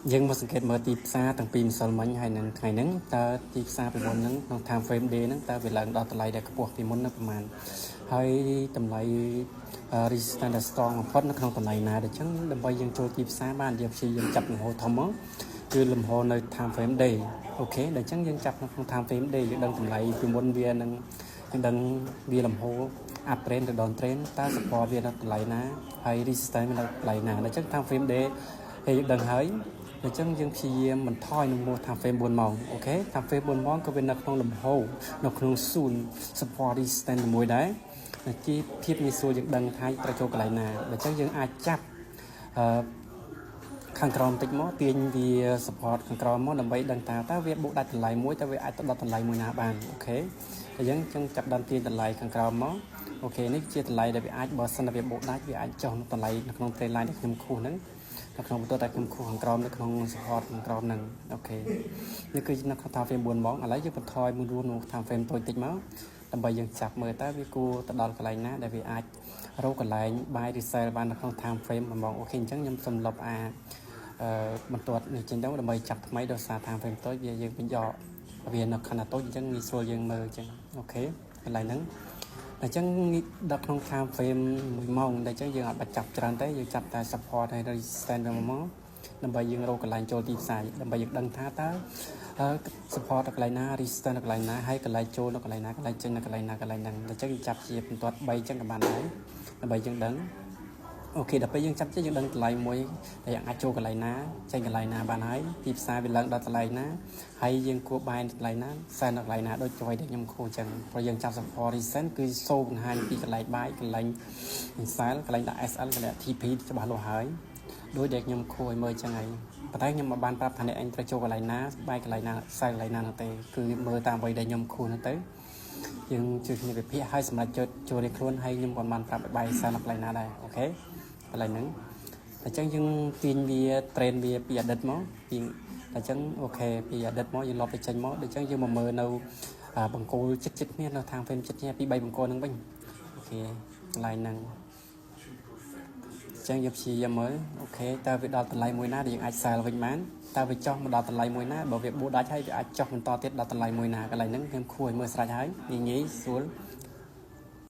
យើងមកសង្កេតមើលទីផ្សារតាំងពីម្សិលមិញហើយនឹងថ្ងៃហ្នឹងតើទីផ្សារពីមុនហ្នឹងក្នុង time frame day ហ្នឹងតើវាឡើងដល់តម្លៃដែលខ្ពស់ពីមុននៅប្រហែលហើយតម្លៃ resistance ដែល strong បំផុតនៅក្នុងតម្លៃណាដូច្នេះដើម្បីយើងចូលទីផ្សារបានយើងព្យាយាមចាប់លំហូរធំមកគឺលំហូរនៅ time frame day អូខេដូច្នេះយើងចាប់នៅក្នុង time frame day យើងដឹងតម្លៃពីមុនវានឹងយើងដឹងវាលំហូរ up trend ទៅ down trend តើ support វានៅតម្លៃណាហើយ resistance វានៅតម្លៃណាដូច្នេះ time frame day ហើយយើងដឹងហើយដូច្នេះយើងព្យាយាមបន្ថយនៅមួយ time frame 4ម៉ោងអូខេ time frame 4ម៉ោងក៏វានៅក្នុងលំហូរនៅក្នុង zone support resistance មួយដែរជាភាពងាយស្រួលយើងដឹងថាត្រូវចូលកន្លែងណាដូច្នេះយើងអាចចាប់ខាងក្រោមតិចមកទាញវា support ខាងក្រោមមកដើម្បីដឹងតើវាបុកដាច់តម្លៃមួយតើវាអាចទៅដល់តម្លៃមួយណាបានអូខេអញ្ចឹងខ្ញុំចាប់ដើមទាញតម្លៃខាងក្រោមមកអូខេនេះជាតម្លៃដែលវាអាចបើសិនតែវាបុកដាច់វាអាចចុះតម្លៃនៅក្នុង trend line ដែលខ្ញុំខុសហ្នឹងនៅក្នុងបន្ទាត់តែខ្ញុំខុសខាងក្រោមនៅក្នុង support ខាងក្រោមហ្នឹងអូខេនេះគឺនៅក្នុង time frame 4ម៉ោងឥឡូវយើងបន្ថយមួយរួននៅ time frame តូចតិចមកដើម្បីយើងចាប់មើលតើវាគួរទៅដល់កន្លែងណាដែលវាអាចរកកន្លែង buy resell បាននៅក្នុង time frame 1ម៉ោងអូខេអញ្ចឹងខ្ញុំសូមលុបបន្ទាត់នេះចេញទៅដើម្បីចាប់ថ្មីដោយសារ time frame តូចវាយើងបញ្យកវានៅខណៈតូចអញ្ចឹងងាយស្រួលយើងមើលអញ្ចឹងអូខេកន្លែងហ្នឹងអញ្ចឹងដល់ក្នុង time frame 1ម៉ោងតែអញ្ចឹងយើងអត់បាច់ចាប់ច្រើនទេយើងចាប់តែ support ហើយ resistance 1ម៉ោងដើម្បីយើងរកកន្លែងចូលទីផ្សារដើម្បីយើងដឹងថាតើsupport នៅកន្លែងណា resistance នៅកន្លែងណាហើយកន្លែងចូលនៅកន្លែងណាកន្លែងចេញនៅកន្លែងណាកន្លែងហ្នឹងអញ្ចឹងយើងចាប់ជាបន្ទាត់3អញ្ចឹងក៏បានដែរដើម្បីយើងដឹងអូខេដល់ពេលយើងចាប់ចេះយើងដឹងតម្លៃមួយដែលយើងអាចចូលកន្លែងណាចេញកន្លែងណាបានហើយទីផ្សារវាឡើងដល់តម្លៃណាហើយយើងគួរបែរកន្លែងណាសែននៅកន្លែងណាដូចជួយដែលខ្ញុំខូចអញ្ចឹងព្រោះយើងចាប់ support resistance គឺសូមបង្ហាញពីកន្លែងបាយកន្លែង sell កន្លែងដាក់ SL កន្លែង TP ច្បាស់លាស់ហើយដោយដែលខ្ញុំខូចឲ្យមើលអញ្ចឹងហើយប៉ុន្តែខ្ញុំមិនបានប្រាប់ថាអ្នកឯងត្រូវចូលកន្លែងណាបាយកន្លែងណា sell កន្លែងណានោះទេគឺមើលតាមអ្វីដែលខ្ញុំខូចនោះទៅយើងជួយគ្នាវិភាគឲ្យសម្រាប់ចូលរៀនខ្លួនហើយខ្ញុំក៏បានប្រាប់ឲ្យបាយ sell នៅកន្លែងណាដែរអូខេកន្លែងហ្នឹងអញ្ចឹងយើងទាញវា train វាពីអតីតមកពីអញ្ចឹងអូខេពីអតីតមកយើងលប់ទៅចេញមកដូចអញ្ចឹងយើងមកមើលនៅបង្គោលចិត្តគ្នានៅ time frame ចិត្តគ្នាពី3បង្គោលហ្នឹងវិញអូខេកន្លែងហ្នឹងអញ្ចឹងយើងព្យាយាមមើលអូខេតើវាដល់តម្លៃមួយណាដែលយើងអាច sell វិញបានតើវាចុះមកដល់តម្លៃមួយណាបើវាបួសដាច់ហើយវាអាចចុះបន្តទៀតដល់តម្លៃមួយណាកន្លែងហ្នឹងខ្ញុំខួរឲ្យមើលស្រេចហើយងាយស្រួល